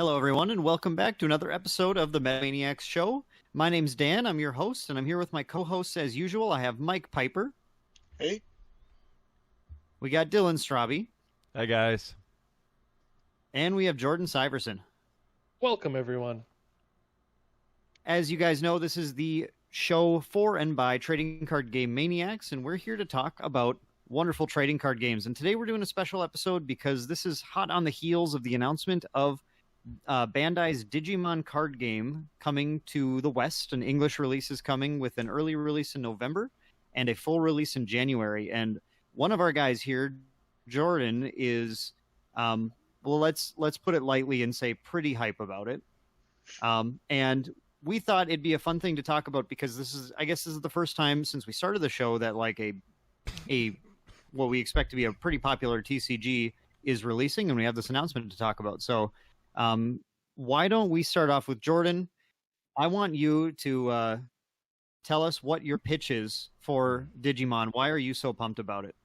Hello, everyone, and welcome back to another episode of the MetaManiacs Show. My name's Dan. I'm your host, and I'm here with my co-hosts as usual. I have Mike Piper. Hey. We got Dylan Straube. Hi, guys. And we have Jordan Syverson. Welcome, everyone. As you guys know, this is the show for and by trading card game maniacs, and we're here to talk about wonderful trading card games. And today we're doing a special episode because this is hot on the heels of the announcement of Bandai's Digimon Card Game coming to the West. An English release is coming with an early release in November and a full release in January. And one of our guys here, Jordan, is, well, let's put it lightly and say pretty hype about it. And we thought it'd be a fun thing to talk about because I guess this is the first time since we started the show that like a what we expect to be a pretty popular TCG is releasing, and we have this announcement to talk about. So why don't we start off with Jordan? I want you to tell us what your pitch is for Digimon. Why are you so pumped about it?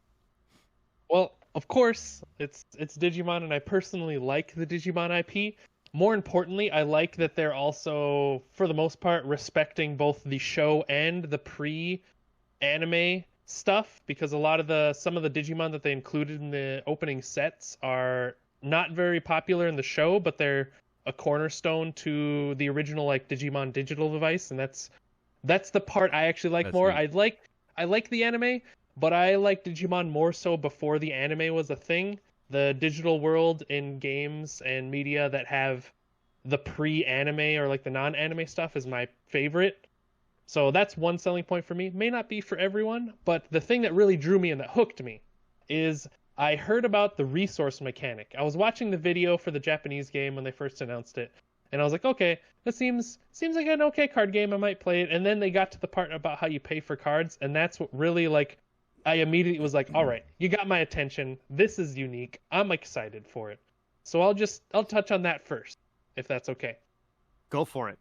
Well, of course, it's Digimon, and I personally like the Digimon IP. More importantly, I like that they're also, for the most part, respecting both the show and the pre-anime stuff, because some of the Digimon that they included in the opening sets are not very popular in the show, but they're a cornerstone to the original like Digimon digital device, and that's the part I actually like more. Neat. I like the anime, but I like Digimon more so before the anime was a thing. The digital world in games and media that have the pre-anime or like the non-anime stuff is my favorite. So that's one selling point for me. May not be for everyone, but the thing that really drew me and that hooked me is I heard about the resource mechanic. I was watching the video for the Japanese game when they first announced it, and I was like, okay, that seems like an okay card game. I might play it. And then they got to the part about how you pay for cards, and that's what really like I immediately was like, all right, you got my attention. This is unique. I'm excited for it. So I'll touch on that first, if that's okay. Go for it.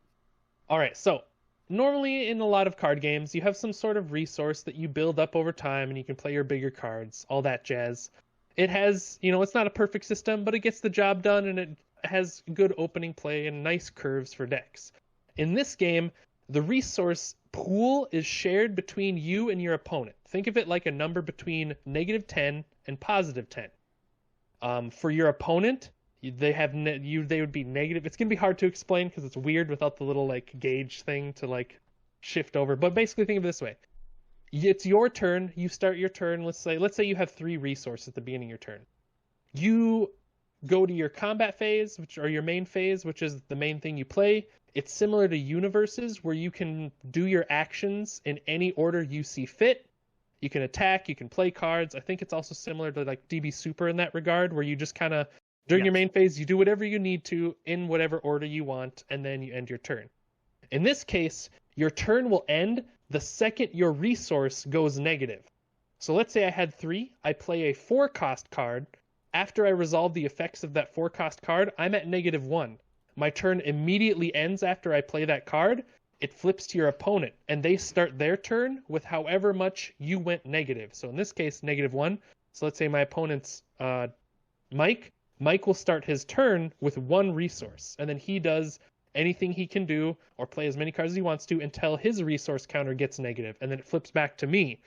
All right, so normally in a lot of card games, you have some sort of resource that you build up over time and you can play your bigger cards, all that jazz. It has, it's not a perfect system, but it gets the job done and it has good opening play and nice curves for decks. In this game, the resource pool is shared between you and your opponent. Think of it like a number between -10 and +10. For your opponent, they would be negative. It's gonna be hard to explain because it's weird without the little like gauge thing to like shift over. But basically, think of it this way: it's your turn. You start your turn. Let's say you have 3 resources at the beginning of your turn. You go to your combat phase, or your main phase, which is the main thing you play. It's similar to universes where you can do your actions in any order you see fit. You can attack, you can play cards. I think it's also similar to like DB Super in that regard, where you just kind of, during your main phase, you do whatever you need to in whatever order you want, and then you end your turn. In this case, your turn will end the second your resource goes negative. So let's say I had 3, I play a 4-cost card. After I resolve the effects of that 4-cost card, I'm at -1. My turn immediately ends after I play that card. It flips to your opponent, and they start their turn with however much you went negative. So in this case, -1. So let's say my opponent's Mike. Mike will start his turn with 1 resource, and then he does anything he can do or play as many cards as he wants to until his resource counter gets negative, and then it flips back to me.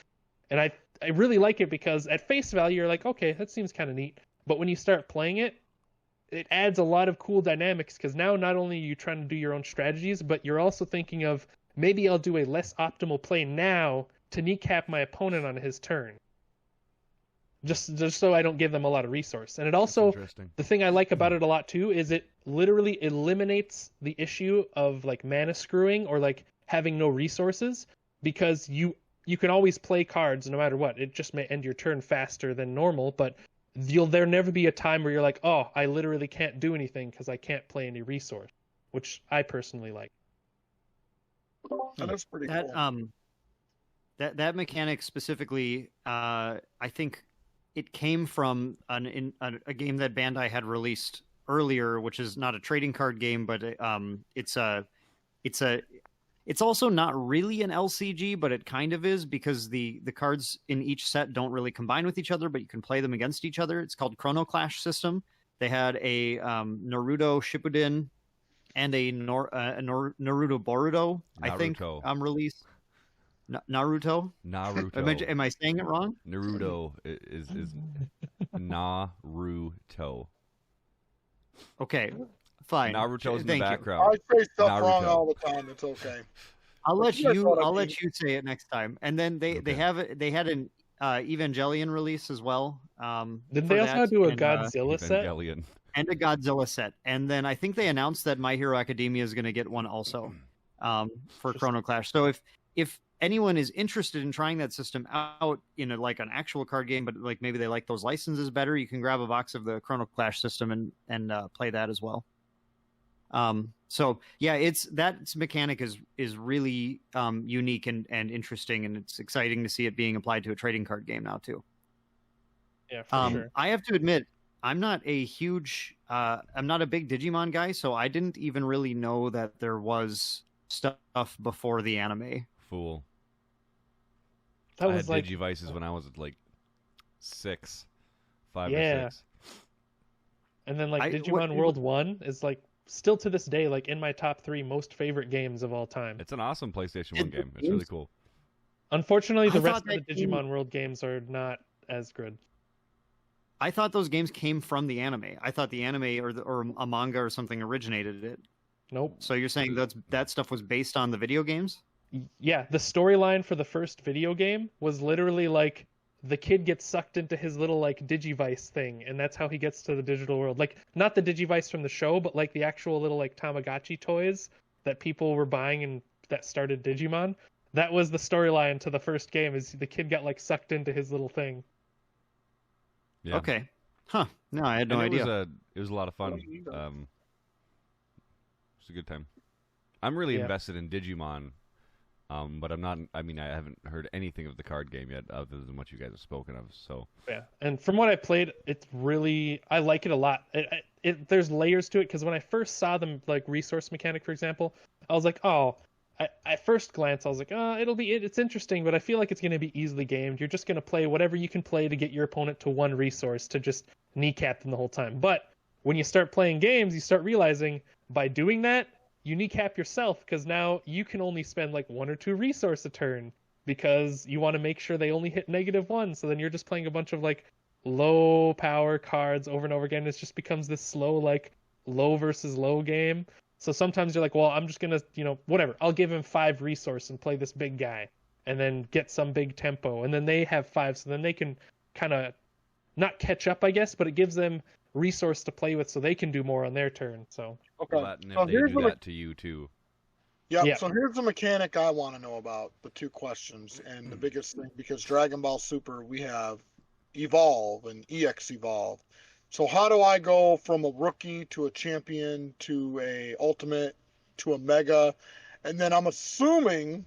And I really like it because at face value, you're like, okay, that seems kind of neat. But when you start playing it, it adds a lot of cool dynamics because now not only are you trying to do your own strategies, but you're also thinking of maybe I'll do a less optimal play now to kneecap my opponent on his turn. Just so I don't give them a lot of resource. And it also, the thing I like about it a lot too is it literally eliminates the issue of like mana screwing or like having no resources, because you can always play cards no matter what. It just may end your turn faster than normal, but there never be a time where you're like, oh, I literally can't do anything because I can't play any resource, which I personally like. That's pretty cool. That mechanic specifically, I think it came from a game that Bandai had released earlier, which is not a trading card game, but it's also not really an LCG, but it kind of is, because the cards in each set don't really combine with each other, but you can play them against each other. It's called Chrono Clash System. They had a Naruto Shippuden and a Naruto Boruto, I think, Naruto. release. Naruto. Naruto. Am I saying it wrong? Naruto is Naruto. Okay, fine. Naruto's in the Thank you. background. I say stuff Naruto. wrong all the time. It's okay. I'll But let you guys know you. what I I'll mean. let you say it next time. And then they Okay. had an Evangelion release as well. Didn't for they also that, do a and, Godzilla set? Evangelion. and a Godzilla set. And then I think they announced that My Hero Academia is going to get one also for Chrono Clash. So if anyone is interested in trying that system out in like an actual card game, but like maybe they like those licenses better, you can grab a box of the Chrono Clash system and play that as well. So yeah, that mechanic is really unique and interesting, and it's exciting to see it being applied to a trading card game now too. Yeah, for sure. I have to admit, I'm not a big Digimon guy, so I didn't even really know that there was stuff before the anime. Fool. That I was had like Digivices when I was like 5 or Yeah. 6. And then like I- Digimon what- World 1 is like still to this day like in my top 3 most favorite games of all time. It's an awesome PlayStation 1 It- game. It's really cool. Unfortunately, the I rest thought of the that game- Digimon World games are not as good. I thought those games came from the anime. I thought the anime or a manga or something originated it. Nope. So you're saying that stuff was based on the video games? Yeah, the storyline for the first video game was literally like the kid gets sucked into his little like Digivice thing, and that's how he gets to the digital world. Like not the Digivice from the show, but like the actual little like Tamagotchi toys that people were buying and that started Digimon. That was the storyline to the first game. Is the kid got like sucked into his little thing. Yeah. Okay. Huh. No, I had no And idea. It was a lot of fun. It was a good time. I'm really Yeah. invested in Digimon, but I'm not. I mean, I haven't heard anything of the card game yet, other than what you guys have spoken of. So Yeah, and from what I played, I like it a lot. There's layers to it because when I first saw them like resource mechanic, for example, I was like, oh. At first glance, I was like, it's interesting, but I feel like it's going to be easily gamed. You're just going to play whatever you can play to get your opponent to one resource to just kneecap them the whole time. But when you start playing games, you start realizing by doing that, you kneecap yourself because now you can only spend like 1 or 2 resource a turn because you want to make sure they only hit -1. So then you're just playing a bunch of like low power cards over and over again. It just becomes this slow, like low versus low game. So sometimes you're like, well, I'm just going to, whatever. I'll give him 5 resource and play this big guy and then get some big tempo. And then they have 5, so then they can kind of not catch up, I guess, but it gives them resource to play with so they can do more on their turn. So Okay. Latin, So if they here's do the that to you too. Yeah, Yeah. so here's the mechanic I want to know about, the 2 questions, and the biggest thing, because Dragon Ball Super, we have Evolve and EX Evolve. So how do I go from a rookie to a champion to a ultimate to a mega? And then I'm assuming,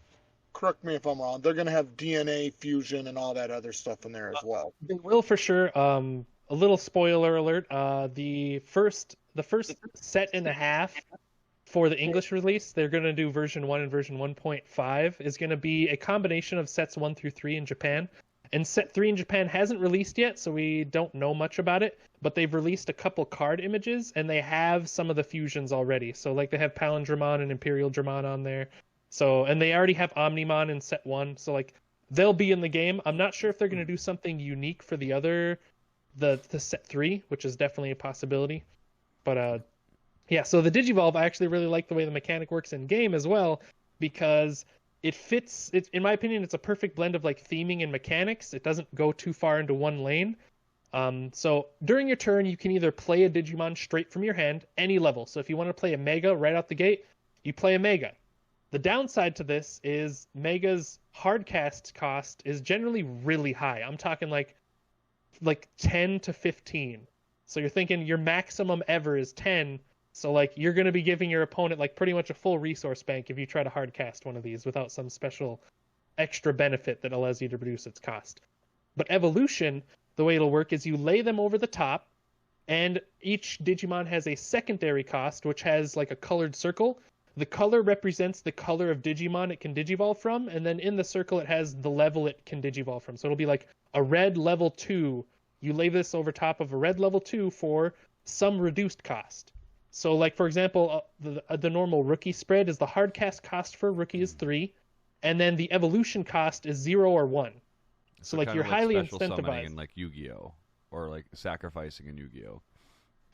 correct me if I'm wrong, they're going to have DNA fusion and all that other stuff in there as well. they will for sure. A little spoiler alert. The first set and a half for the English release, they're going to do version 1 and version 1.5 is going to be a combination of sets 1 through 3 in Japan. And set 3 in Japan hasn't released yet, so we don't know much about it. But they've released a couple card images, and they have some of the fusions already. So like they have Palindromon and Imperial Dramon on there. So and they already have Omnimon in set 1. So like they'll be in the game. I'm not sure if they're going to do something unique for the set 3, which is definitely a possibility. But yeah. So the Digivolve, I actually really like the way the mechanic works in game as well because it fits. In my opinion, it's a perfect blend of like theming and mechanics. It doesn't go too far into one lane. So during your turn, you can either play a Digimon straight from your hand, any level. So if you want to play a Mega right out the gate, you play a Mega. The downside to this is Mega's hardcast cost is generally really high. I'm talking like 10 to 15. So you're thinking your maximum ever is 10. So like you're going to be giving your opponent like pretty much a full resource bank if you try to hardcast one of these without some special extra benefit that allows you to reduce its cost. But Evolution, the way it'll work is you lay them over the top, and each Digimon has a secondary cost, which has like a colored circle. The color represents the color of Digimon it can Digivolve from, and then in the circle it has the level it can Digivolve from. So it'll be like a red level 2. You lay this over top of a red level 2 for some reduced cost. So, like for example, the normal rookie spread is the hard cast cost for rookie is 3, and then the evolution cost is 0 or 1. So like kind you're of highly special summoning incentivized. in like Yu-Gi-Oh, or like sacrificing in Yu-Gi-Oh.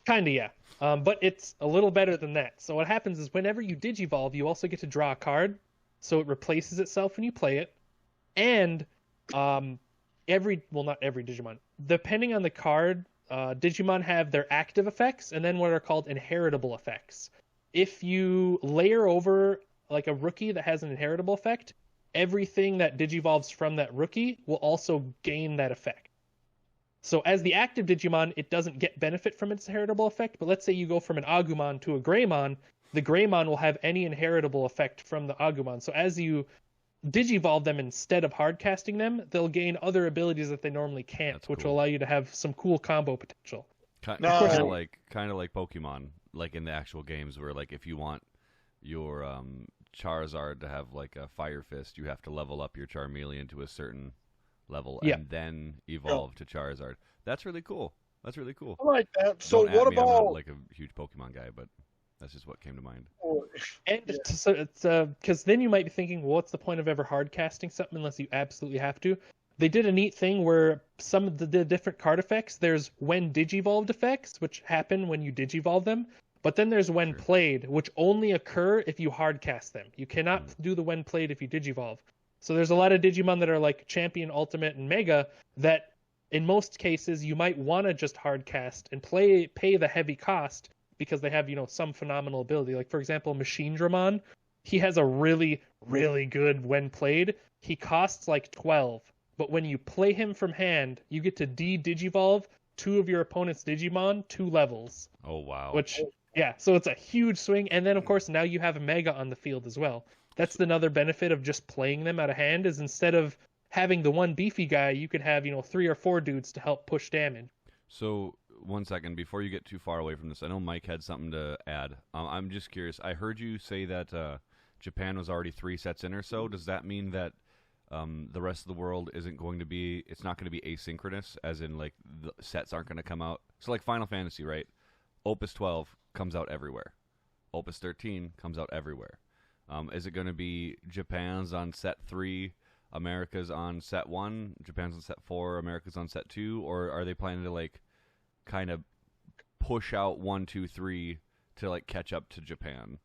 Kinda, yeah. But it's a little better than that. So what happens is whenever you digivolve, you also get to draw a card, so it replaces itself when you play it. And not every Digimon, depending on the card, Digimon have their active effects and then what are called inheritable effects. If you layer over like a rookie that has an inheritable effect, everything that digivolves from that rookie will also gain that effect. So as the active Digimon, it doesn't get benefit from its inheritable effect, but let's say you go from an Agumon to a Greymon, the Greymon will have any inheritable effect from the Agumon. So as you digivolve them instead of hardcasting them, they'll gain other abilities that they normally can't, That's which cool. will allow you to have some cool combo potential. Kind No. of like Pokemon, like in the actual games, where like if you want your Charizard to have like a Fire Fist, you have to level up your Charmeleon to a certain level Yeah. and then evolve to Charizard. That's really cool. That's really cool. I like that. So Don't at what me, I'm about? not like a huge Pokemon guy, but that's just what came to mind. And Yeah. so it's because then you might be thinking, well, what's the point of ever hard casting something unless you absolutely have to? They did a neat thing where some of the different card effects, there's when digivolved effects, which happen when you digivolve them, but then there's when Sure. played, which only occur if you hard cast them. You cannot do the when played if you digivolve. So there's a lot of Digimon that are like Champion, Ultimate, and Mega that in most cases you might want to just hard cast and pay the heavy cost because they have, some phenomenal ability. Like for example, Machine Dramon, he has a really, really good when played. He costs like 12, but when you play him from hand, you get to digivolve 2 of your opponent's Digimon 2 levels. Oh wow! Which, yeah, so it's a huge swing. And then of course now you have a Mega on the field as well. That's another benefit of just playing them out of hand, is instead of having the one beefy guy, you could have 3 or 4 dudes to help push damage. So 1 second before you get too far away from this, I know Mike had something to add. I'm just curious. I heard you say that Japan was already 3 sets in or so. Does that mean that the rest of the world isn't going to be? It's not going to be asynchronous, as in like the sets aren't going to come out. So like Final Fantasy, right? Opus 12 comes out everywhere. Opus 13 comes out everywhere. Is it going to be Japan's on set 3, America's on set 1, Japan's on set 4, America's on set 2, or are they planning to like kind of push out 1, 2, 3 to like catch up to Japan?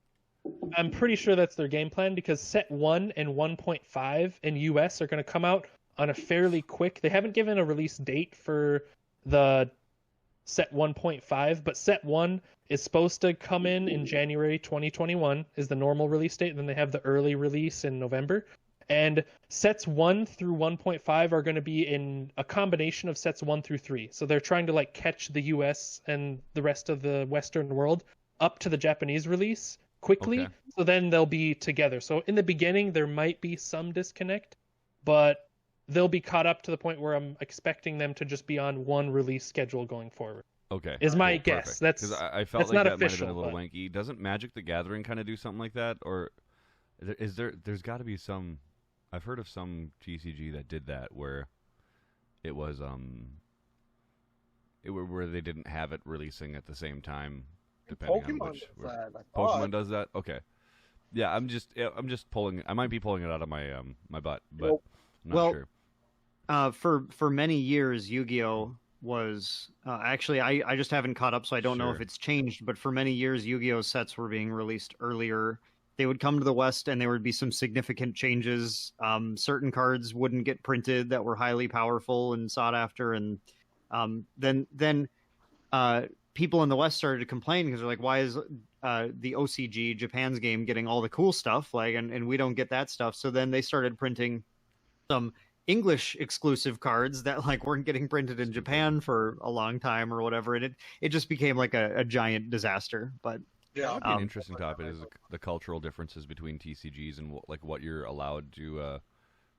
I'm pretty sure that's their game plan because set 1 and 1.5 in US are going to come out on a fairly quick. They haven't given a release date for the set 1.5, but set 1 is supposed to come in January 2021 is the normal release date, and then they have the early release in November. And sets 1 through 1.5 are going to be in a combination of sets 1 through 3. So they're trying to like catch the US and the rest of the Western world up to the Japanese release quickly. Okay. So then they'll be together. So in the beginning, there might be some disconnect, but they'll be caught up to the point where I'm expecting them to just be on one release schedule going forward. Okay, Is my cool, guess. perfect. That's 'Cause I felt that's like not that official, might have been a little but- wanky. Doesn't Magic the Gathering kind of do something like that, or is there? There's got to be some. I've heard of some TCG that did that where it was where they didn't have it releasing at the same time, depending on Pokemon which. does where- that, I thought. Pokemon does that. Okay, yeah. I'm just pulling. I might be pulling it out of my my butt, but Nope. I'm not Well, sure. For many years, Yu-Gi-Oh was actually I just haven't caught up, so I don't know if Sure. it's changed. But for many years, Yu-Gi-Oh sets were being released earlier. They would come to the West, and there would be some significant changes. Certain cards wouldn't get printed that were highly powerful and sought after, and then people in the West started to complain because they're like, "Why is the OCG Japan's game getting all the cool stuff? Like, and we don't get that stuff." So then they started printing some English exclusive cards that like weren't getting printed in Japan for a long time or whatever, and it just became like a giant disaster. But Yeah. That'd be an Um, interesting topic is the cultural differences between TCGs and what you're allowed to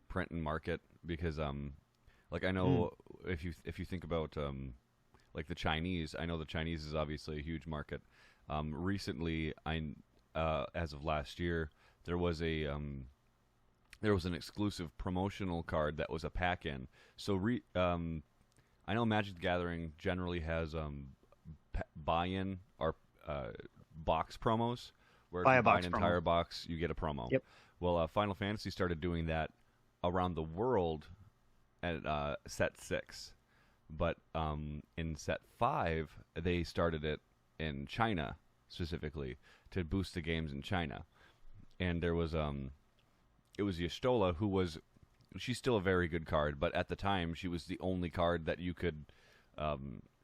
print and market, because like I know if you think about like the Chinese, I know the Chinese is obviously a huge market. Recently, as of last year, there was an exclusive promotional card that was a pack-in. So I know Magic the Gathering generally has buy-in or box promos, where Buy if a you buy box an promo. entire box, you get a promo. Yep. Well, Final Fantasy started doing that around the world at set 6, but in set 5 they started it in China specifically to boost the games in China, and there was it was Y'shtola, who was, she's still a very good card, but at the time she was the only card that you could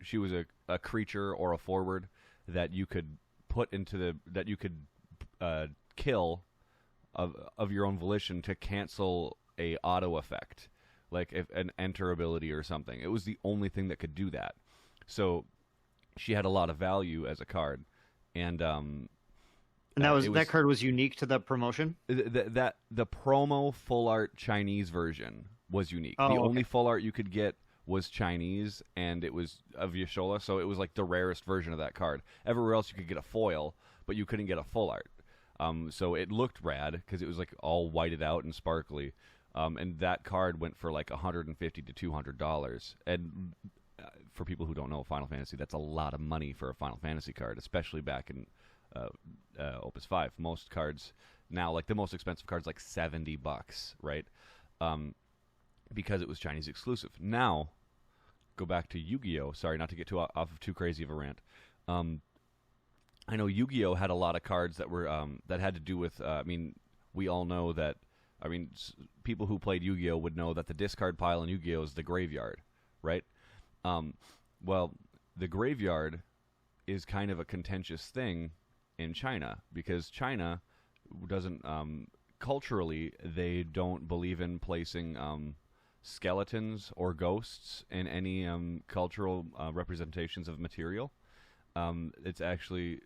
she was a creature or a forward that you could put into that you could kill of your own volition to cancel a auto effect, like if an enter ability or something. It was the only thing that could do that. So she had a lot of value as a card, and that card was unique to the promotion. The promo full art Chinese version was unique. Oh, the okay. only full art you could get was Chinese, and it was of Y'shtola, so it was like the rarest version of that card. Everywhere else you could get a foil, but you couldn't get a full art. So it looked rad because it was like all whited out and sparkly. And that card went for like $150 to $200. And for people who don't know Final Fantasy, that's a lot of money for a Final Fantasy card, especially back in Opus 5. Most cards now, like the most expensive cards, like $70, right? Because it was Chinese exclusive. Now, go back to Yu-Gi-Oh! Sorry, not to get off of too crazy of a rant. I know Yu-Gi-Oh! Had a lot of cards that were that had to do with. I mean, we all know that. I mean, people who played Yu-Gi-Oh! Would know that the discard pile in Yu-Gi-Oh! Is the graveyard, right? Well, the graveyard is kind of a contentious thing in China because China doesn't culturally they don't believe in placing skeletons or ghosts in any cultural representations of material. It's actually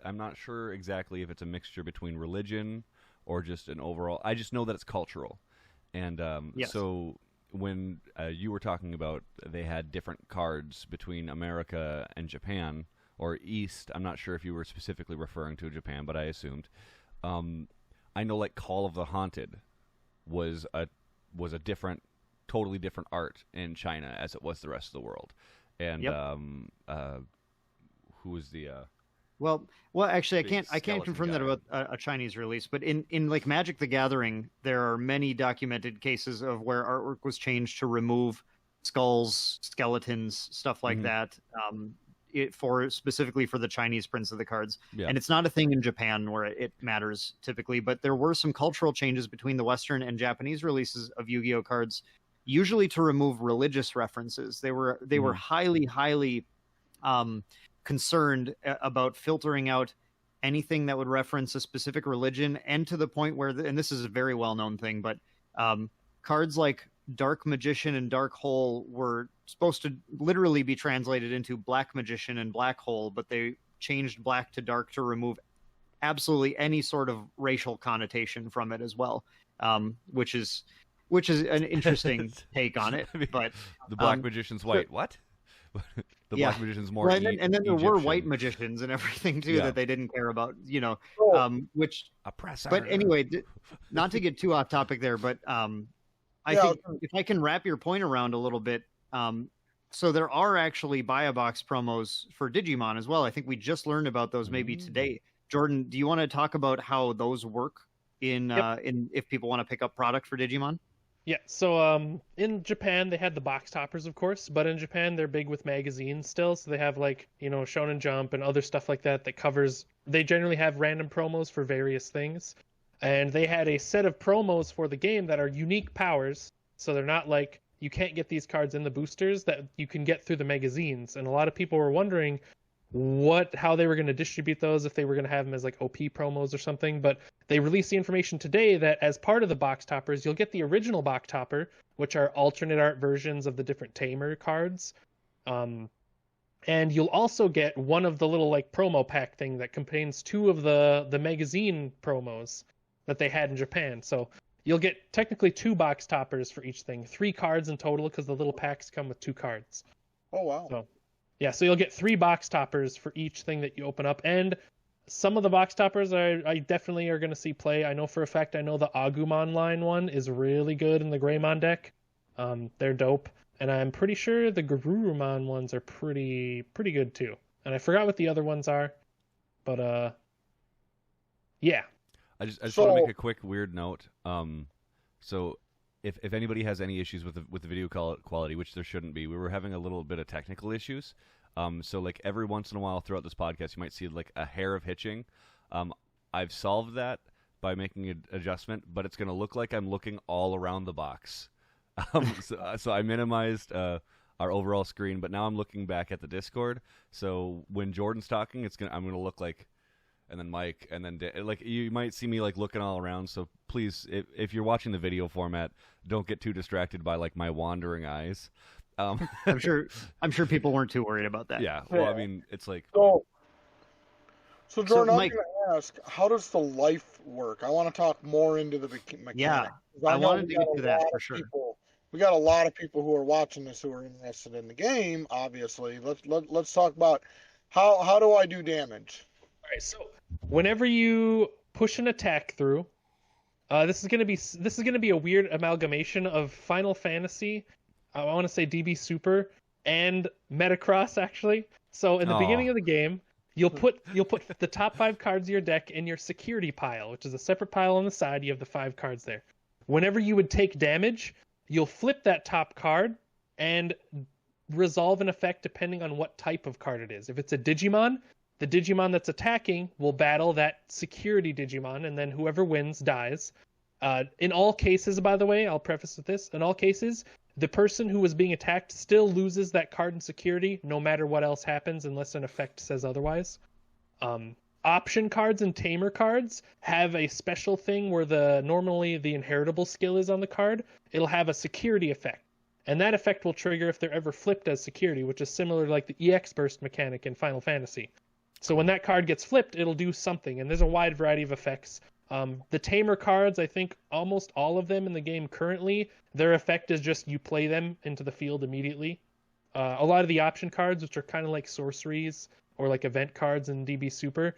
I'm not sure exactly if it's a mixture between religion or just an overall. I just know that it's cultural, and Yes. so when you were talking about they had different cards between America and Japan or East, I'm not sure if you were specifically referring to Japan, but I assumed. I know like Call of the Haunted was a different, totally different art in China as it was the rest of the world, and Yep. who was the Well, actually, big I can't skeleton confirm that guy? about a Chinese release, but in like Magic the Gathering, there are many documented cases of where artwork was changed to remove skulls, skeletons, stuff like Mhm. that. Specifically for the Chinese prints of the cards, Yeah. and it's not a thing in Japan where it matters typically. But there were some cultural changes between the Western and Japanese releases of Yu-Gi-Oh cards, usually to remove religious references. They were Mhm. highly concerned about filtering out anything that would reference a specific religion, and to the point where, and this is a very well-known thing, but cards like Dark Magician and Dark Hole were supposed to literally be translated into Black Magician and Black Hole, but they changed black to dark to remove absolutely any sort of racial connotation from it as well, which is an interesting take on it. I mean, but the Black um, Magician's white. What? The Yeah. Black Magician's more. well, and then there were Egyptian. white magicians and everything too Yeah. that they didn't care about, Oh, which. Oppressor. But anyway, not to get too off topic there, but I Yeah, think if I can wrap your point around a little bit, so there are actually buy-a-box promos for Digimon as well. I think we just learned about those maybe today. Jordan, do you want to talk about how those work in if people want to pick up product for Digimon? Yeah, so in Japan they had the box toppers, of course, but in Japan they're big with magazines still, so they have like, Shonen Jump and other stuff like that covers. They generally have random promos for various things, and they had a set of promos for the game that are unique powers, so they're not like you can't get these cards in the boosters that you can get through the magazines, and a lot of people were wondering how they were going to distribute those, if they were going to have them as like OP promos or something. But they released the information today that as part of the box toppers, you'll get the original box topper, which are alternate art versions of the different Tamer cards. And you'll also get one of the little like promo pack thing that contains two of the magazine promos that they had in Japan. So you'll get technically two box toppers for each thing, 3 cards in total, because the little packs come with 2 cards. oh wow. So yeah, so you'll get 3 box toppers for each thing that you open up, and some of the box toppers I definitely are going to see play. I know for a fact, I know the Agumon line one is really good in the Greymon deck. They're dope, and I'm pretty sure the Garurumon ones are pretty good too. and I forgot what the other ones are, but yeah. I just want to make a quick weird note. So if anybody has any issues with the video quality, which there shouldn't be, we were having a little bit of technical issues. So like every once in a while throughout this podcast, you might see like a hair of hitching. I've solved that by making an adjustment, but it's going to look like I'm looking all around the box. So I minimized our overall screen, but now I'm looking back at the Discord. So when Jordan's talking, I'm going to look like, and then Mike, and then like you might see me like looking all around. So please, if you're watching the video format, don't get too distracted by like my wandering eyes. I'm sure people weren't too worried about that. Yeah. Well, I mean, it's like So Jordan, Mike, I'm going to ask, how does the life work? I want to talk more into the mechanics. Yeah, I wanted to get to that for sure. We got a lot of people who are watching this who are interested in the game. Obviously, let's talk about how do I do damage? All right, so whenever you push an attack through, this is gonna be a weird amalgamation of Final Fantasy. I want to say DB Super and Metacross actually. So in the beginning of the game, you'll put the top 5 cards of your deck in your security pile, which is a separate pile on the side. You have the 5 cards there. Whenever you would take damage, you'll flip that top card and resolve an effect depending on what type of card it is. If it's a Digimon, the Digimon that's attacking will battle that security Digimon, and then whoever wins dies. In all cases, by the way, I'll preface with this, in all cases, the person who was being attacked still loses that card in security no matter what else happens unless an effect says otherwise. Option cards and tamer cards have a special thing where normally the inheritable skill is on the card. It'll have a security effect, and that effect will trigger if they're ever flipped as security, which is similar to like the EX burst mechanic in Final Fantasy. So when that card gets flipped, it'll do something, and there's a wide variety of effects. The tamer cards, I think almost all of them in the game currently, their effect is just you play them into the field immediately. A lot of the option cards, which are kind of like sorceries or like event cards in DB Super,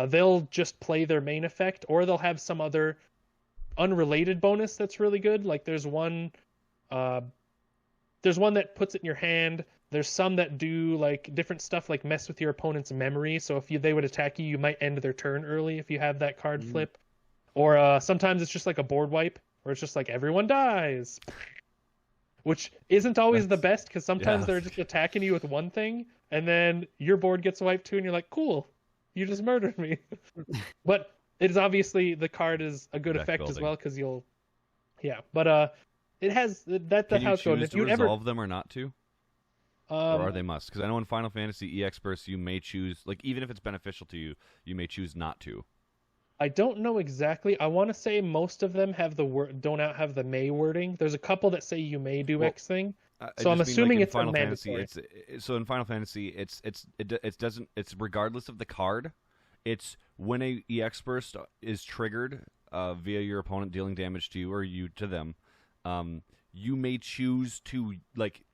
they'll just play their main effect, or they'll have some other unrelated bonus that's really good. Like there's one that puts it in your hand. There's some that do like different stuff, like mess with your opponent's memory. So if they would attack you, you might end their turn early if you have that card flip. Or sometimes it's just like a board wipe, where it's just like everyone dies, which isn't always the best, because sometimes they're just attacking you with one thing, and then your board gets wiped too, and you're like, cool, you just murdered me. But it is obviously, the card is a good effect as well, because but it has that's how it's going. If you resolve them or not to. Or are they must? Because I know in Final Fantasy EX Burst, you may choose, like, even if it's beneficial to you, you may choose not to. I don't know exactly. I want to say most of them have don't have the may wording. There's a couple that say you may do X thing. So I'm assuming it's Final mandatory. So in Final Fantasy, it's regardless of the card. It's when a EX Burst is triggered via your opponent dealing damage to you or you to them, you may choose to like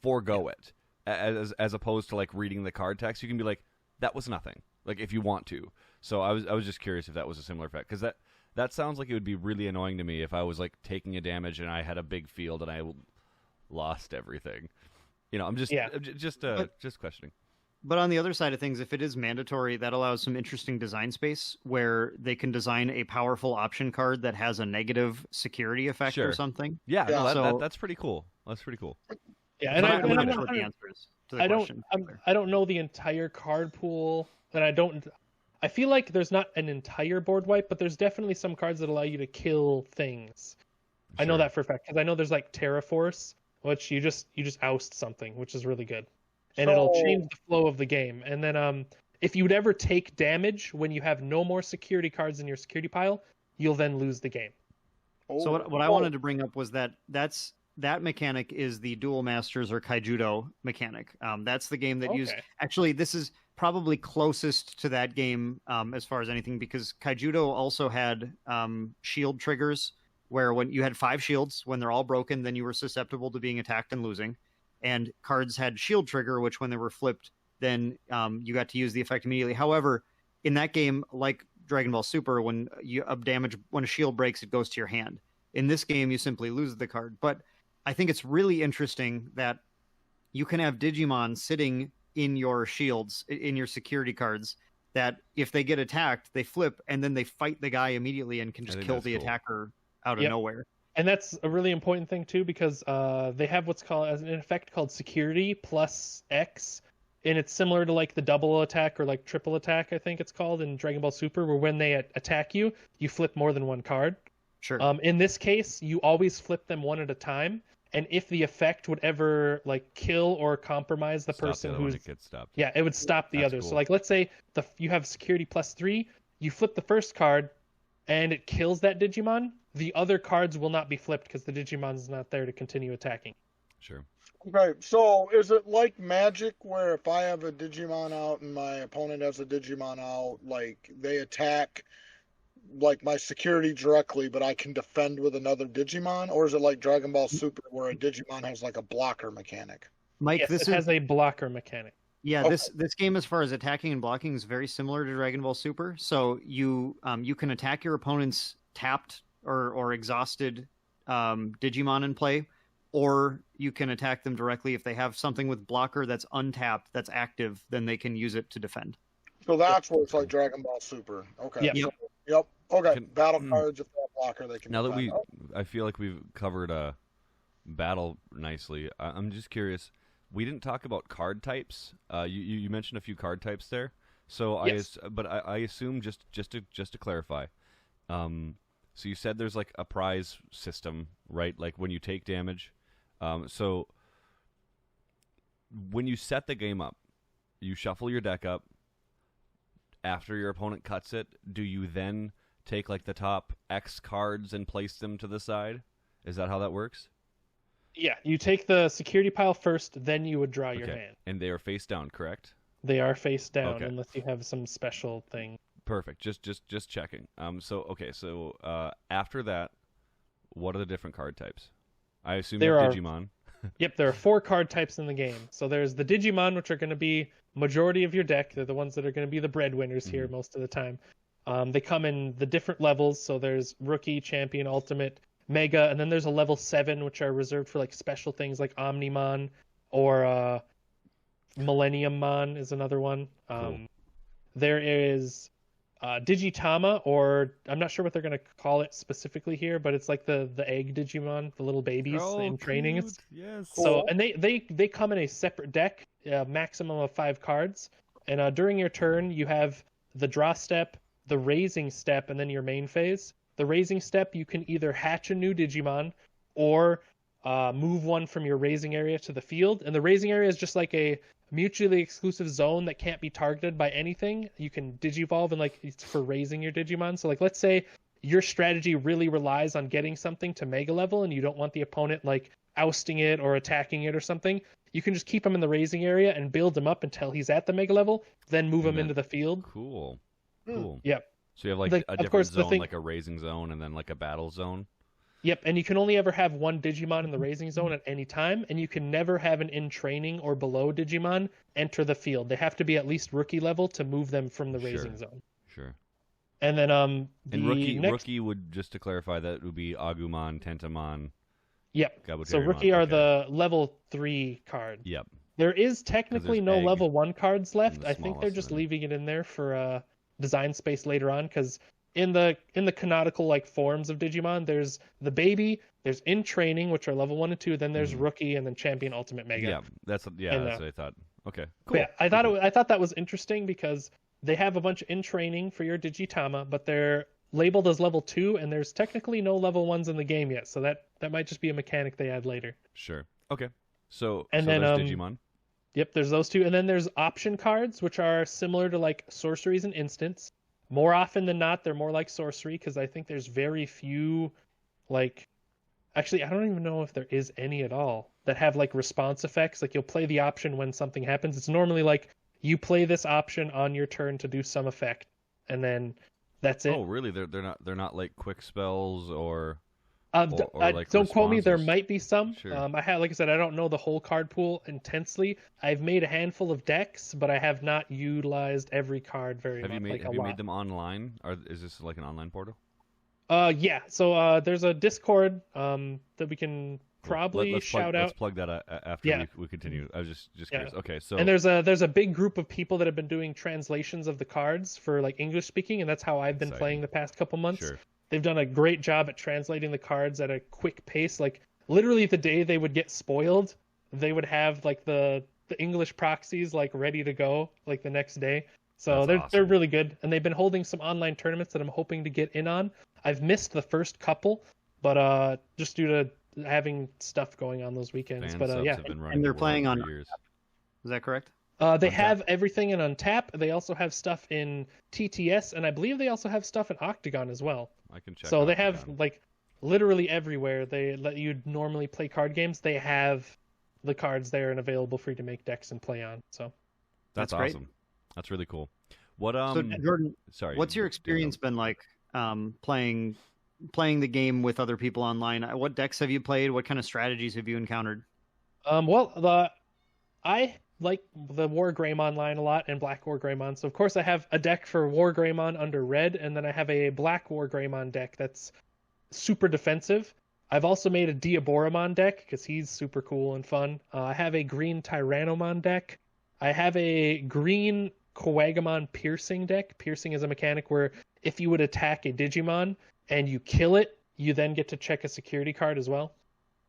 forego it, as opposed to like reading the card text. You can be like, that was nothing, like if you want to. So I was just curious if that was a similar effect, because that sounds like it would be really annoying to me if I was like taking a damage and I had a big field and I lost everything. I'm just questioning. But on the other side of things, if it is mandatory, that allows some interesting design space where they can design a powerful option card that has a negative security effect or something. Yeah, no, that's pretty cool. That's pretty cool. Yeah, and I'm not sure the answers to the question. I don't know the entire card pool, and I feel like there's not an entire board wipe, but there's definitely some cards that allow you to kill things. Sure. I know that for a fact, because I know there's like Terra Force, which you just oust something, which is really good, and it'll change the flow of the game. And then if you'd ever take damage when you have no more security cards in your security pile, you'll then lose the game. So what I wanted to bring up was that mechanic is the Duel Masters or Kaijudo mechanic. That's the game that used... Actually, this is probably closest to that game as far as anything, because Kaijudo also had shield triggers, where when you had 5 shields, when they're all broken, then you were susceptible to being attacked and losing. And cards had shield trigger, which when they were flipped, then you got to use the effect immediately. However, in that game, like Dragon Ball Super, when a shield breaks, it goes to your hand. In this game, you simply lose the card. But I think it's really interesting that you can have Digimon sitting in your shields, in your security cards, that if they get attacked, they flip and then they fight the guy immediately and can just kill the attacker out of nowhere. And that's a really important thing too, because they have what's called as an effect called security plus X, and it's similar to like the double attack or like triple attack, I think it's called in Dragon Ball Super, where when they attack you, you flip more than one card. Sure. In this case, you always flip them one at a time, and if the effect would ever like kill or compromise the person who's it gets stopped. Yeah, it would stop the others. Cool. So like let's say you have security +3, you flip the first card, and it kills that Digimon. The other cards will not be flipped because the Digimon's not there to continue attacking. Sure. Okay, so is it like Magic where if I have a Digimon out and my opponent has a Digimon out, like they attack like my security directly, but I can defend with another Digimon? Or is it like Dragon Ball Super where a Digimon has like a blocker mechanic? Mike, Yes, this has a blocker mechanic. Yeah, Okay. this game, as far as attacking and blocking, is very similar to Dragon Ball Super. So you can attack your opponent's tapped or exhausted Digimon in play, or you can attack them directly if they have something with blocker that's untapped, that's active. Then they can use it to defend. So that's what it's like Dragon Ball Super. Okay. Yep. So, yep. Okay. Can- Battle cards, if they have blocker, they can Now that defend. I feel like we've covered battle nicely. I'm just curious. We didn't talk about card types. You mentioned a few card types there. So Yes. I assume just to clarify. So you said there's like a prize system, right? Like when you take damage. So when you set the game up, you shuffle your deck up. After your opponent cuts it, do you then take like the top X cards and place them to the side? Is that how that works? Yeah, you take the security pile first, then you would draw your hand. And they are face down, correct? They are face down Okay. unless you have some special thing. Perfect. Just checking. So after that, what are the different card types? I assume you have Digimon. Yep, there are 4 card types in the game. So there's the Digimon, which are going to be majority of your deck. They're the ones that are going to be the breadwinners here most of the time. They come in the different levels. So there's Rookie, Champion, Ultimate, Mega, and then there's a level 7, which are reserved for like special things like Omnimon or Millennium Mon is another one. Cool. There is Digitama, or I'm not sure what they're going to call it specifically here, but it's like the egg Digimon, the little babies in training. Cute. Yes. So, and they come in a separate deck, maximum of 5 cards. And during your turn, you have the draw step, the raising step, and then your main phase. The raising step, you can either hatch a new Digimon or move one from your raising area to the field. And the raising area is just like a mutually exclusive zone that can't be targeted by anything. You can digivolve and like it's for raising your Digimon. So like let's say your strategy really relies on getting something to mega level and you don't want the opponent like ousting it or attacking it or something. You can just keep him in the raising area and build him up until he's at the mega level, then move him into the field. Cool. Yep. So you have like a different zone, like a raising zone, and then like a battle zone. Yep, and you can only ever have one Digimon in the raising zone at any time, and you can never have an in training or below Digimon enter the field. They have to be at least rookie level to move them from the raising zone. Sure. And then and rookie would, just to clarify, that would be Agumon, Tentamon. Yep. So rookie are the level 3 cards. Yep. There is technically no level 1 cards left. I think they're just then. leaving it in there for design space later on, because in the canonical like forms of Digimon, there's the baby, there's in training, which are level 1 and 2, then there's rookie, and then champion, ultimate, mega. Yeah, that's what I thought. Okay, cool. Yeah, I thought that was interesting because they have a bunch in training for your Digitama, but they're labeled as level 2, and there's technically no level 1s in the game yet, so that might just be a mechanic they add later. Sure. Okay. So then there's Digimon. Yep, there's those 2, and then there's option cards, which are similar to like sorceries and instants. More often than not, they're more like sorcery, because I think there's very few, like, actually, I don't even know if there is any at all that have like response effects. Like you'll play the option when something happens. It's normally like you play this option on your turn to do some effect, and then that's it. Oh, really? They're not like quick spells or like don't quote me. There responses? might be some. Sure. Like I said, I don't know the whole card pool intensely. I've made a handful of decks, but I have not utilized every card very much. Have you made them online? Is this like an online portal? Yeah. So there's a Discord that we can probably let's shout out. Let's plug that after Yeah. we continue. I was just curious. Okay, so And there's a big group of people that have been doing translations of the cards for like English speaking, and that's how I've been Exciting. playing the past couple months. Sure. They've done a great job at translating the cards at a quick pace. Like literally the day they would get spoiled, they would have like the English proxies like ready to go like the next day. So That's they're awesome. really good, and they've been holding some online tournaments that I'm hoping to get in on. I've missed the first couple, but just due to having stuff going on those weekends. Fan But subs yeah, have been running and they're the world playing for on- years. Is that correct? they On have everything in Untap. They also have stuff in TTS, and I believe they also have stuff in Octagon as well. I can check. So they Octagon. have like literally everywhere they let you normally play card games. They have the cards there and available for you to make decks and play on. So That's great. awesome. That's really cool. What So Jordan, sorry. what's your experience been like playing the game with other people online? What decks have you played? What kind of strategies have you encountered? well, I like the War Greymon line a lot and Black War Greymon. So of course I have a deck for War Greymon under red, and then I have a Black War Greymon deck that's super defensive. I've also made a Diaboromon deck because he's super cool and fun. I have a green Tyrannomon deck. I have a green Kowagamon Piercing deck. Piercing is a mechanic where if you would attack a Digimon and you kill it, you then get to check a security card as well.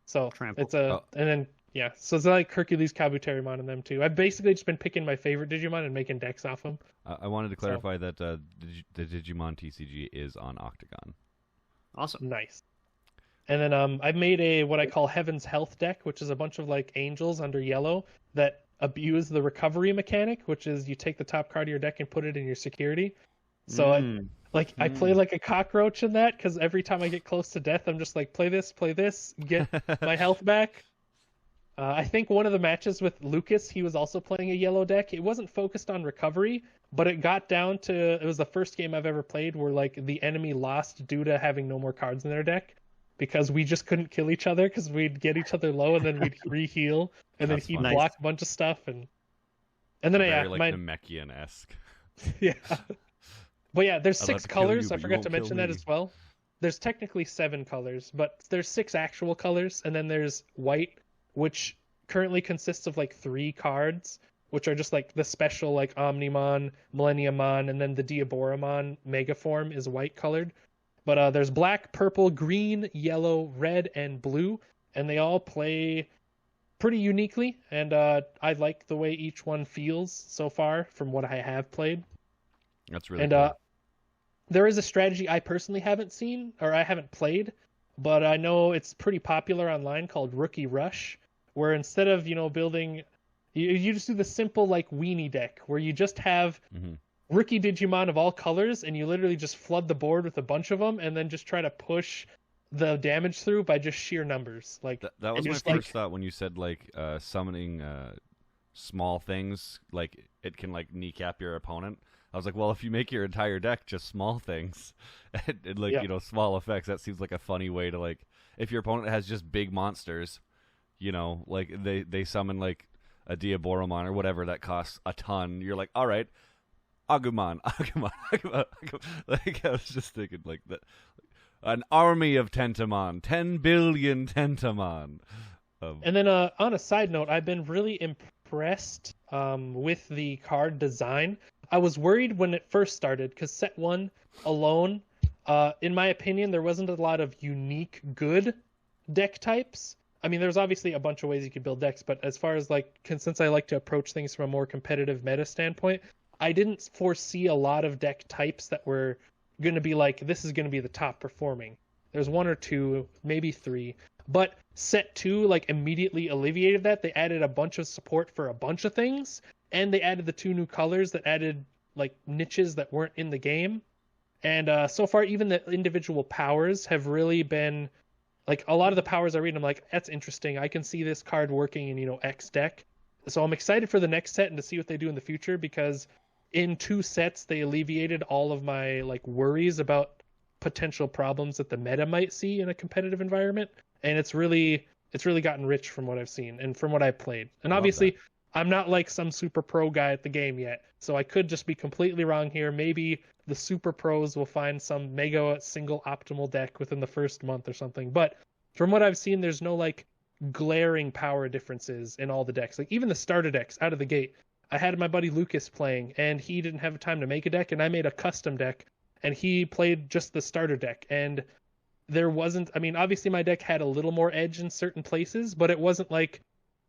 So Trample. it's a and then yeah, so it's like Hercules Kabuterimon in them too. I've basically just been picking my favorite Digimon and making decks off them. I wanted to clarify that the Digimon TCG is on Octagon. Awesome. Nice. And then I've made a what I call Heaven's Health deck, which is a bunch of like angels under yellow that abuse the recovery mechanic, which is you take the top card of your deck and put it in your security. So I play like a cockroach in that because every time I get close to death, I'm just like play this, get my health back. I think one of the matches with Lucas, he was also playing a yellow deck. It wasn't focused on recovery, but it got down to it was the first game I've ever played where like the enemy lost due to having no more cards in their deck because we just couldn't kill each other because we'd get each other low and then we'd re-heal and then That's he'd funny. block a bunch of stuff and then Very like Namekian-esque. yeah. But yeah, there's I'd 6 love to kill you, colors. but I you forgot won't to kill mention that me. as well. There's technically 7 colors, but there's 6 actual colors, and then there's white, which currently consists of like 3 cards, which are just like the special like Omnimon, Millenniumon, and then the Diaboromon Mega Form is white colored. But there's black, purple, green, yellow, red, and blue, and they all play pretty uniquely, and I like the way each one feels so far from what I have played. That's really And cool. there is a strategy I personally haven't seen or I haven't played, but I know it's pretty popular online called Rookie Rush, where instead of building, you just do the simple like weenie deck where you just have Mhm. Rookie Digimon of all colors, and you literally just flood the board with a bunch of them, and then just try to push the damage through by just sheer numbers. Like That was and my just, first thought when you said like summoning small things, like it can like kneecap your opponent. I was like, well, if you make your entire deck just small things, and like Yeah. small effects, that seems like a funny way to like. If your opponent has just big monsters, like they summon like a Diaboromon or whatever that costs a ton. You're like, all right, Agumon. Like I was just thinking like that, an army of Tentamon, 10 billion Tentamon. And then on a side note, I've been really impressed with the card design. I was worried when it first started because set 1 alone, in my opinion, there wasn't a lot of unique good deck types. I mean, there's obviously a bunch of ways you could build decks, but as far as like, since I like to approach things from a more competitive meta standpoint, I didn't foresee a lot of deck types that were going to be like, this is going to be the top performing. There's 1 or 2, maybe 3. But set 2 like immediately alleviated that. They added a bunch of support for a bunch of things, and they added the 2 new colors that added like niches that weren't in the game. And so far, even the individual powers have really been like a lot of the powers I read. I'm like, that's interesting. I can see this card working in X deck. So I'm excited for the next set and to see what they do in the future, because in 2 sets they alleviated all of my like worries about potential problems that the meta might see in a competitive environment. And it's really gotten rich from what I've seen and from what I've played. And obviously, I'm not like some super pro guy at the game yet, so I could just be completely wrong here. Maybe the super pros will find some mega single optimal deck within the first month or something. But from what I've seen, there's no like glaring power differences in all the decks. Like even the starter decks out of the gate. I had my buddy Lucas playing, and he didn't have time to make a deck, and I made a custom deck, and he played just the starter deck. And there wasn't, I mean, obviously my deck had a little more edge in certain places, but it wasn't like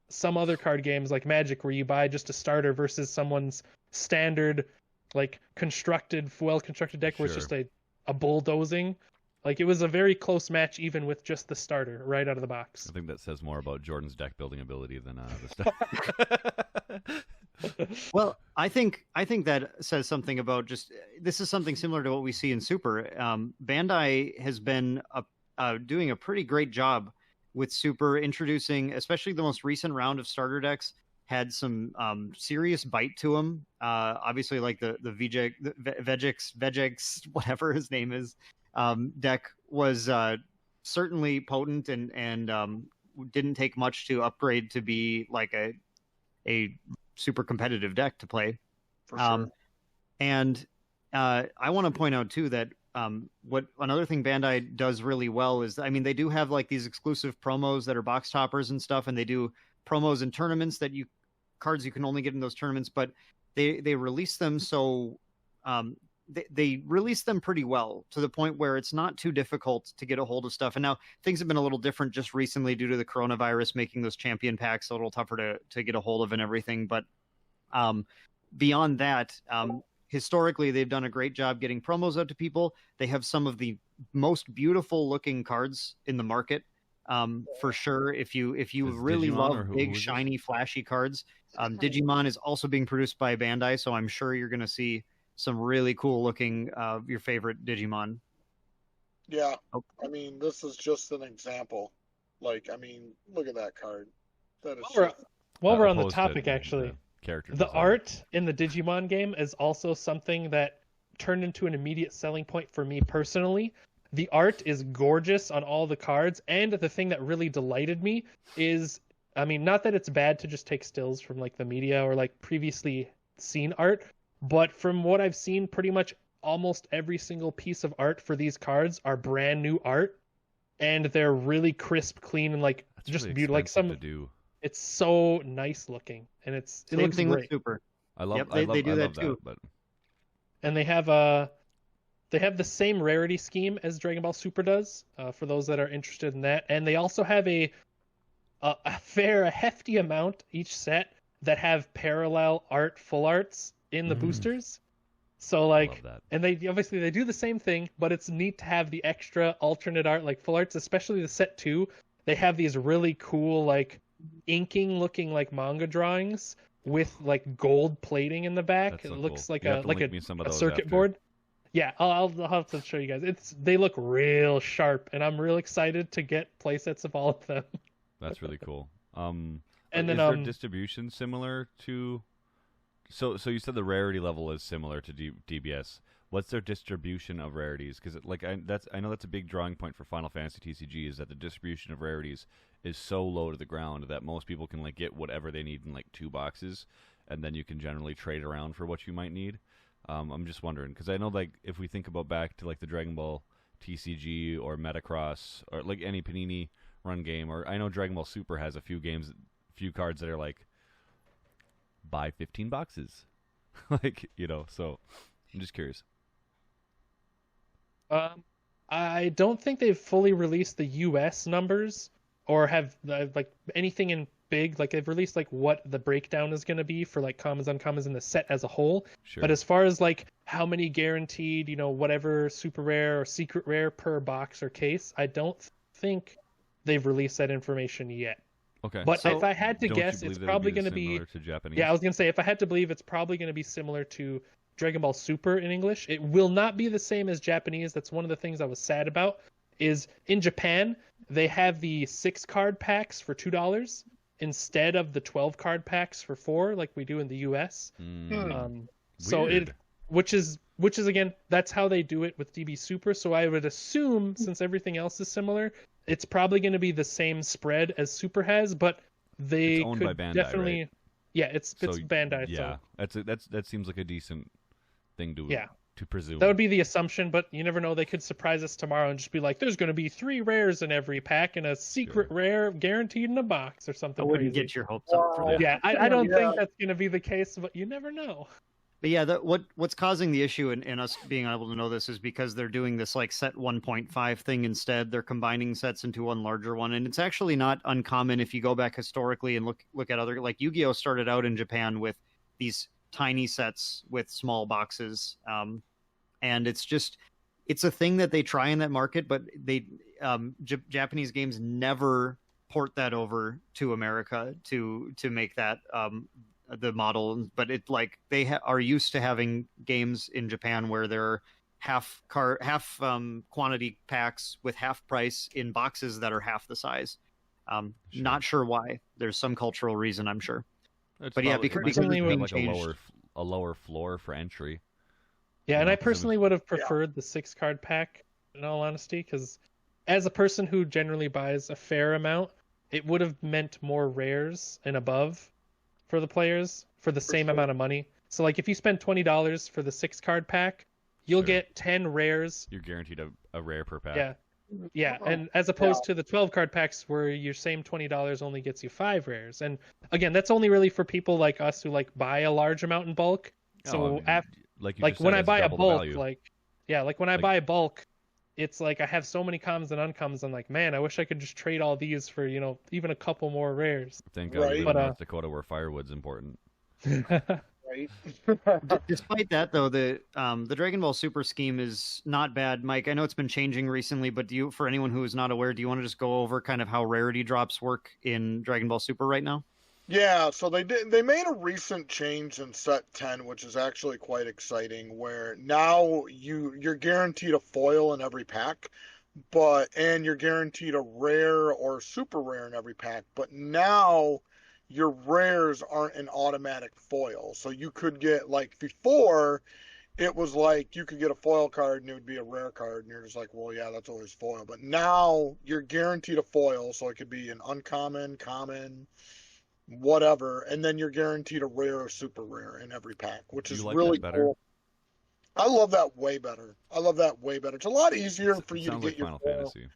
some other card games like Magic where you buy just a starter versus someone's standard, like well-constructed deck where it's just a bulldozing. Like it was a very close match even with just the starter right out of the box. I think that says more about Jordan's deck building ability than the stuff. Well, I think that says something about just this is something similar to what we see in Super. Bandai has been doing a pretty great job with Super, introducing, especially the most recent round of starter decks, had some serious bite to them. Obviously, like the Vegix, whatever his name is, deck was certainly potent and didn't take much to upgrade to be like a super competitive deck to play. For sure. And I want to point out too that what another thing Bandai does really well is, I mean, they do have like these exclusive promos that are box toppers and stuff, and they do promos in tournaments that cards you can only get in those tournaments, but they release them so they release them pretty well to the point where it's not too difficult to get a hold of stuff. And now things have been a little different just recently due to the coronavirus, making those champion packs a little tougher to get a hold of and everything. But beyond that, historically, they've done a great job getting promos out to people. They have some of the most beautiful looking cards in the market. For sure. If you really Digimon love big, shiny, flashy cards, Digimon is also being produced by Bandai, so I'm sure you're going to see some really cool looking your favorite Digimon. Yeah, I mean, this is just an example. Like, I mean, look at that card. That is while we're on the topic, actually, character the design. art in the Digimon game is also something that turned into an immediate selling point for me personally. The art is gorgeous on all the cards, and the thing that really delighted me is, I mean, not that it's bad to just take stills from like the media or like previously seen art, but from what I've seen, pretty much almost every single piece of art for these cards are brand new art, and they're really crisp, clean, and like That's just really beautiful. Like expensive to do. it's so nice looking, and it Same looks thing great. with Super. I love. Yep, I they do love that too. But And they have the same rarity scheme as Dragon Ball Super does, for those that are interested in that. And they also have a hefty amount each set that have parallel art, full arts in the boosters. So like, love that. and they do the same thing, but it's neat to have the extra alternate art, like full arts, especially the set 2. They have these really cool, like inking looking like manga drawings with like gold plating in the back. That's It so looks cool. like You have to link me a some of those circuit after. board. Yeah, I'll have to show you guys. They look real sharp, and I'm real excited to get playsets of all of them. That's really cool. And is then their distribution similar to? So you said the rarity level is similar to DBS. What's their distribution of rarities? Because I know that's a big drawing point for Final Fantasy TCG, is that the distribution of rarities is so low to the ground that most people can like get whatever they need in like 2 boxes, and then you can generally trade around for what you might need. I'm just wondering, because I know like if we think about back to like the Dragon Ball TCG or Metacross or like any Panini run game, or I know Dragon Ball Super has a few cards that are like buy 15 boxes, like, you know. So I'm just curious. I don't think they've fully released the US numbers or have like anything in big, like they've released like what the breakdown is going to be for like commons, uncommons in the set as a whole. Sure. But as far as like how many guaranteed, whatever super rare or secret rare per box or case, I don't think they've released that information yet. Okay. But So, if I had to Don't you guess, believe it's that it'd probably be going to be, similar to Japanese? yeah, I was going to say, if I had to believe, it's probably going to be similar to Dragon Ball Super in English. It will not be the same as Japanese. That's one of the things I was sad about, is in Japan, they have the 6 card packs for $2 instead of the 12 card packs for $4, like we do in the US. So Weird. which is again, that's how they do it with DB Super. So I would assume, since everything else is similar, it's probably going to be the same spread as Super has, but they It's owned could by Bandai, definitely, right? yeah, it's So, Bandai. Yeah, So that seems like a decent thing to Yeah. to presume. That would be the assumption, but you never know. They could surprise us tomorrow and just be like, "There's going to be 3 rares in every pack and a secret rare guaranteed in a box or something." I wouldn't crazy. get your hopes up for that. Yeah, I don't think that's going to be the case, but you never know. But yeah, what's causing the issue in us being able to know this is because they're doing this like set 1.5 thing instead. They're combining sets into one larger one, and it's actually not uncommon if you go back historically and look at other, like Yu-Gi-Oh started out in Japan with these tiny sets with small boxes, and it's a thing that they try in that market, but they Japanese games never port that over to America to make that the model. But it like they are used to having games in Japan where they're half quantity packs with half price in boxes that are half the size. Sure. Not sure why. There's some cultural reason, I'm sure. It's But yeah, probably- because it might Personally, be being like changed. a lower floor for entry. Yeah, and Yeah, I 'cause it personally was- would have preferred the 6-card pack, in all honesty, because as a person who generally buys a fair amount, it would have meant more rares and above for the players for the same sure. amount of money. So, like, if you spend $20 for the 6-card pack, you'll Sure. get 10 rares. You're guaranteed a rare per pack. Yeah. Yeah, and as opposed to the 12-card packs where your same $20 only gets you 5 rares. And again, that's only really for people like us who like buy a large amount in bulk. So Oh, I mean, like you like just when said, I it's buy a double the bulk, value. like when I Like- buy a bulk, it's like I have so many coms and uncoms. I'm like, man, I wish I could just trade all these for, even a couple more rares. Thank God Right. we live But, in North Dakota where firewood's important. Right? Despite that, though, the Dragon Ball Super scheme is not bad. Mike, I know it's been changing recently, but for anyone who is not aware, do you want to just go over kind of how rarity drops work in Dragon Ball Super right now? Yeah, so they made a recent change in set 10, which is actually quite exciting, where now you're guaranteed a foil in every pack, and you're guaranteed a rare or super rare in every pack, but now your rares aren't an automatic foil. So you could get, like before, it was like you could get a foil card and it would be a rare card, and you're just like, well, yeah, that's always foil. But now you're guaranteed a foil, so it could be an uncommon, common, whatever, and then you're guaranteed a rare or super rare in every pack, which Do is you like really that better? cool. I love that way better. It's a lot easier for you to Sounds get like your Final foil. Fantasy.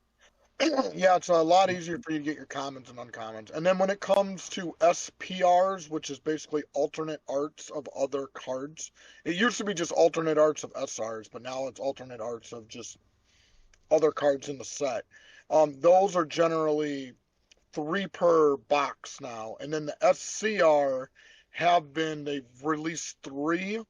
Yeah, it's a lot easier for you to get your commons and uncommons. And then when it comes to SPRs, which is basically alternate arts of other cards, it used to be just alternate arts of SRs, but now it's alternate arts of just other cards in the set. Those are generally 3 per box now. And then the SCR they've released 3,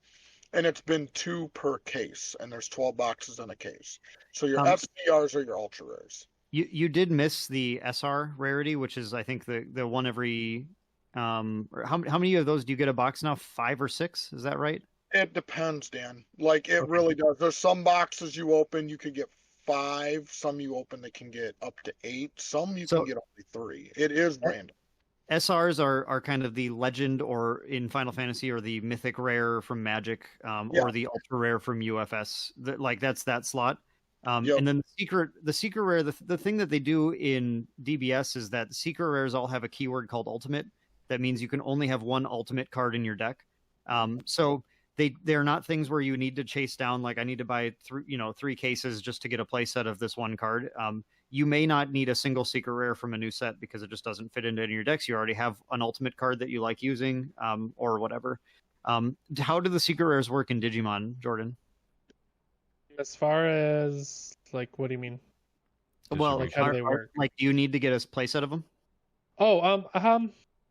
and it's been 2 per case. And there's 12 boxes in a case. So your SCRs are your ultra rares. You did miss the SR rarity, which is I think the one every how many of those do you get a box now? 5 or 6? Is that right? It depends, Dan. Like it really does. There's some boxes you open you could get 5. Some you open that can get up to 8. Some you can get only 3. It is random. SRs are kind of the legend, or in Final Fantasy, or the mythic rare from Magic, or the ultra rare from UFS. That's that slot. Yep. And then the secret rare, the thing that they do in DBS is that secret rares all have a keyword called ultimate. That means you can only have one ultimate card in your deck. So they're not things where you need to chase down, like I need to buy 3 cases just to get a play set of this one card. You may not need a single secret rare from a new set because it just doesn't fit into any of your decks. You already have an ultimate card that you like using, or whatever. How do the secret rares work in Digimon, Jordan? As far as, like, what do you mean? Well, Like, how do they work? Like, do you need to get a playset of them? Oh,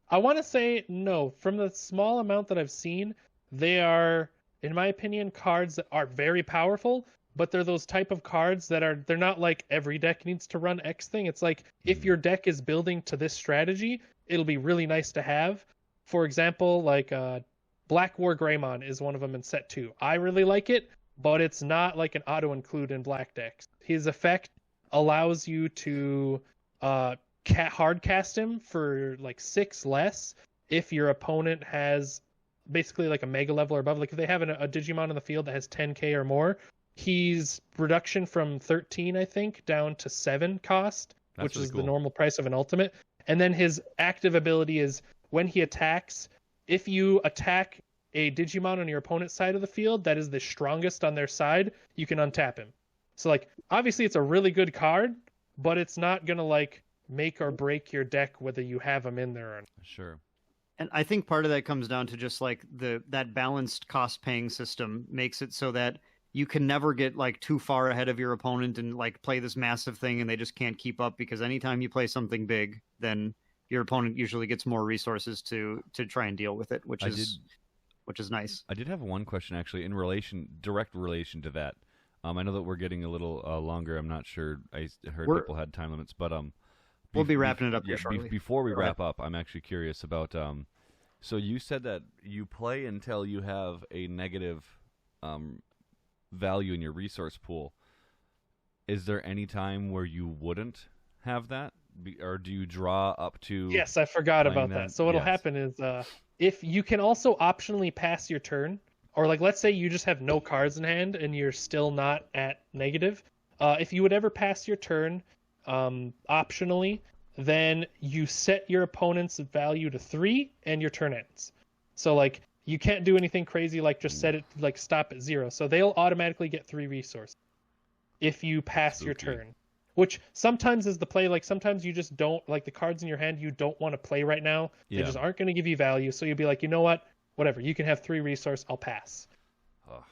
I want to say no. From the small amount that I've seen, they are, in my opinion, cards that are very powerful, but they're those type of cards they're not like every deck needs to run X thing. It's like if your deck is building to this strategy, it'll be really nice to have. For example, like Black War Greymon is one of them in set 2. I really like it, but it's not like an auto include in black decks. His effect allows you to hard cast him for like 6 less if your opponent has basically like a mega level or above. Like if they have a Digimon in the field that has 10k or more, he's reduction from 13, I think, down to 7 cost, which is the normal price of an ultimate. And then his active ability is when he attacks, if you attack a Digimon on your opponent's side of the field that is the strongest on their side, you can untap him. So like obviously it's a really good card, but it's not gonna like make or break your deck whether you have him in there or not. Sure. And I think part of that comes down to just like that balanced cost paying system makes it so that you can never get like too far ahead of your opponent and like play this massive thing and they just can't keep up, because anytime you play something big, then your opponent usually gets more resources to try and deal with it, which is nice. I did have one question actually in direct relation to that. I know that we're getting a little longer. I'm not sure. I heard people had time limits, but we'll be wrapping it up here shortly. Before we wrap up, I'm actually curious about. So you said that you play until you have a negative value in your resource pool. Is there any time where you wouldn't have that, or do you draw up to? Yes, I forgot about that. So what'll happen is if you can also optionally pass your turn, or like let's say you just have no cards in hand and you're still not at negative. If you would ever pass your turn optionally, then you set your opponent's value to 3 and your turn ends. So like you can't do anything crazy like just set it like stop at 0. So they'll automatically get 3 resources if you pass your turn. Which sometimes is the play, like sometimes you just don't like the cards in your hand you don't want to play right now. They just aren't going to give you value. So you'll be like, you know what? Whatever. You can have 3 resource. I'll pass. Oh,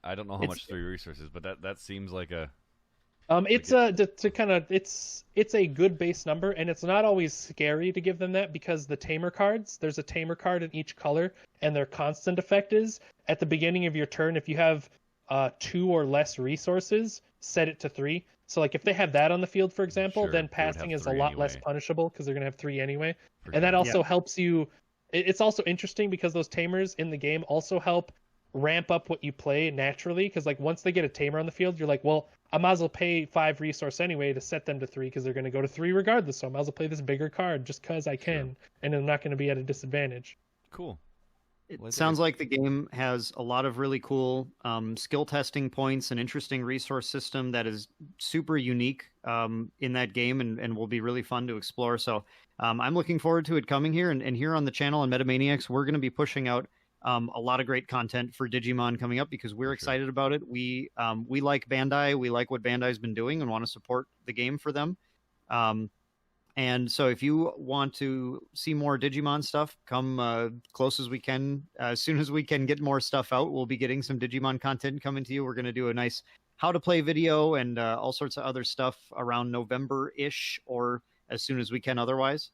I don't know how much 3 resources, but that seems like a. It's a good base number, and it's not always scary to give them that because the tamer cards, there's a tamer card in each color, and their constant effect is at the beginning of your turn, if you have 2 or less resources, set it to 3. So like if they have that on the field, for example, then passing is a lot less punishable because they're gonna have 3 anyway, and that also helps you. It's also interesting because those tamers in the game also help ramp up what you play naturally, because like once they get a tamer on the field, you're like, well, I might as well pay 5 resource anyway to set them to 3 because they're going to go to 3 regardless, so I might as well play this bigger card just because I can, and I'm not going to be at a disadvantage. Cool. It sounds like the game has a lot of really cool skill testing points, an interesting resource system that is super unique in that game and will be really fun to explore. So I'm looking forward to it coming here. And here on the channel on MetaManiacs, we're going to be pushing out a lot of great content for Digimon coming up because we're excited about it. We like Bandai. We like what Bandai's been doing and want to support the game for them. And so if you want to see more Digimon stuff, come close as we can. As soon as we can get more stuff out, we'll be getting some Digimon content coming to you. We're going to do a nice how to play video and all sorts of other stuff around November-ish or as soon as we can otherwise.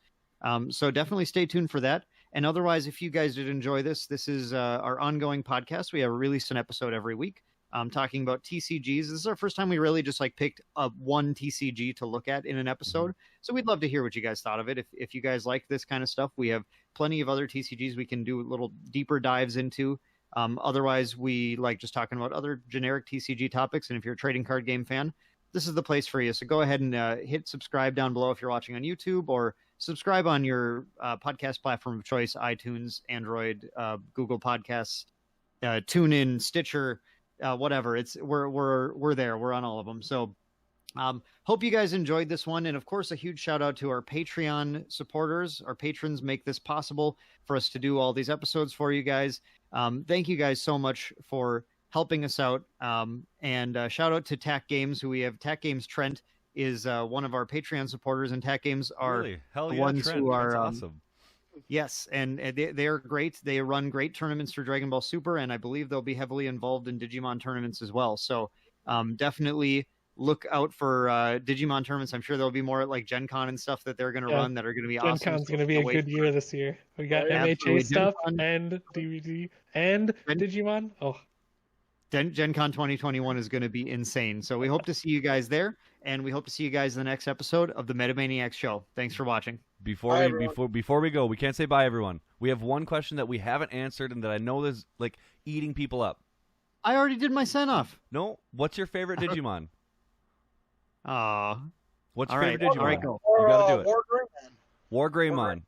So definitely stay tuned for that. And otherwise, if you guys did enjoy this is our ongoing podcast. We have released an episode every week talking about TCGs. This is our first time we really just like picked up one TCG to look at in an episode. So we'd love to hear what you guys thought of it. If you guys like this kind of stuff, we have plenty of other TCGs we can do little deeper dives into. Otherwise, we like just talking about other generic TCG topics. And if you're a trading card game fan, this is the place for you. So go ahead and hit subscribe down below if you're watching on YouTube, or subscribe on your podcast platform of choice: iTunes, Android, Google Podcasts, TuneIn, Stitcher, whatever. We're there. We're on all of them. So hope you guys enjoyed this one. And of course, a huge shout out to our Patreon supporters. Our patrons make this possible for us to do all these episodes for you guys. Thank you guys so much for helping us out. And shout out to TAC Games, who we have. TAC Games Trent is one of our Patreon supporters, and TAC Games are the ones Trent. who are awesome. Yes, and they are great. They run great tournaments for Dragon Ball Super, and I believe they'll be heavily involved in Digimon tournaments as well. So definitely look out for Digimon tournaments. I'm sure there'll be more like Gen Con and stuff that they're going to run that are going to be awesome. Gen Con's going to be a good year this year. We got MHA stuff and DVD and Digimon. Oh, Gen Con 2021 is going to be insane. So we hope to see you guys there, and we hope to see you guys in the next episode of the MetaManiacs Show. Thanks for watching. Before we go, we can't say bye, everyone. We have one question that we haven't answered, and that I know is like eating people up. I already did my send off. No, what's your favorite Digimon? What's your favorite Digimon? All right, go. You got to do it. War Greymon.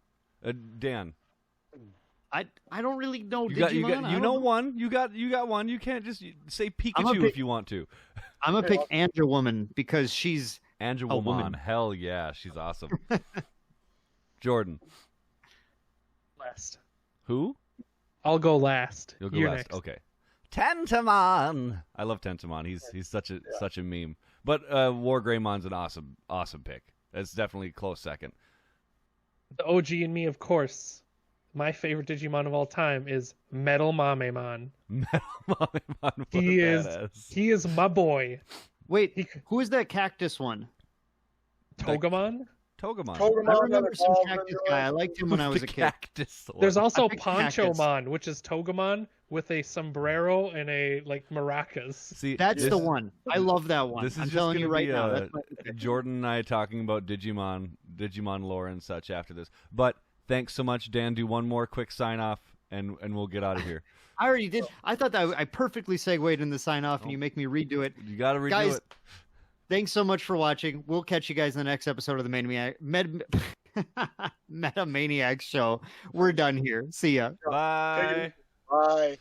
Dan. I don't really know Digimon. You know one. You got one. You can't just say Pikachu if you want to. I'm gonna pick Angel Woman because she's Angel Woman. Hell yeah, she's awesome. Jordan. Last. Who? I'll go last. You'll go You're last. next. Okay. Tentamon. I love Tentamon. He's such a meme. But War Greymon's an awesome pick. That's definitely a close second. The OG in me, of course. My favorite Digimon of all time is Metal Mamemon. Metal Mamemon. He is my boy. Wait, who is that cactus one? Togemon? Togemon. I remember some cactus guy. I liked him when I was a kid. Cactus one. There's also I picked cactus. Ponchomon, which is Togemon with a sombrero and a maracas. See, That's the one. I love that one. This is I'm just telling you gonna right be, now. That's my pick. Jordan and I talking about Digimon lore and such after this. But thanks so much, Dan. Do one more quick sign off, and we'll get out of here. I already did. I thought that I perfectly segued in the sign off, and you make me redo it. You got to redo Guys, it. Thanks so much for watching. We'll catch you guys in the next episode of the MetaManiacs Show. We're done here. See ya. Bye. Bye.